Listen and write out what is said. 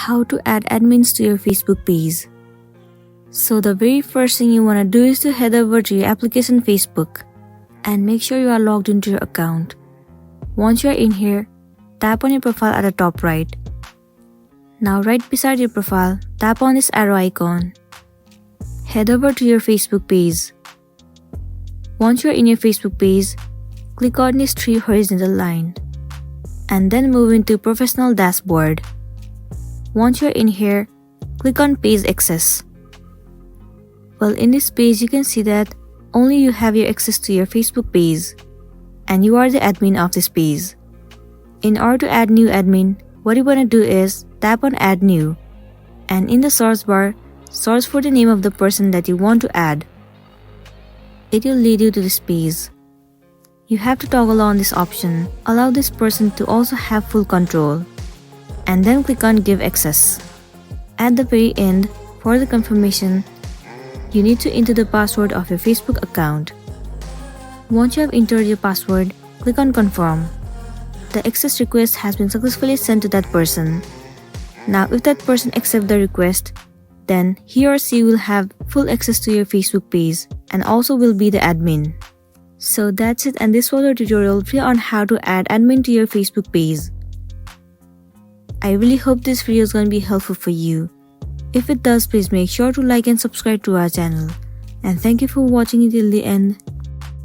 How to add admins to your Facebook page. So the very first thing you want to do is to head over to your application Facebook and make sure you are logged into your account. Once you are in here, tap on your profile at the top right. Now right beside your profile, tap on this arrow icon. Head over to your Facebook page. Once you are in your Facebook page, click on this 3 horizontal line and then move into Professional Dashboard. Once you are in here, click on Page Access. Well, in this page you can see that only you have your access to your Facebook page and you are the admin of this page. In order to add new admin, what you want to do is tap on Add New and in the search bar, search for the name of the person that you want to add. It will lead you to this page. You have to toggle on this option, allow this person to also have full control, and then click on Give Access. At the very end, for the confirmation, you need to enter the password of your Facebook account. Once you have entered your password, click on Confirm. The access request has been successfully sent to that person. Now if that person accepts the request, then he or she will have full access to your Facebook page and also will be the admin. So that's it, and this was a tutorial on how to add admin to your Facebook page. I really hope this video is going to be helpful for you. If it does, please make sure to like and subscribe to our channel. And thank you for watching it till the end.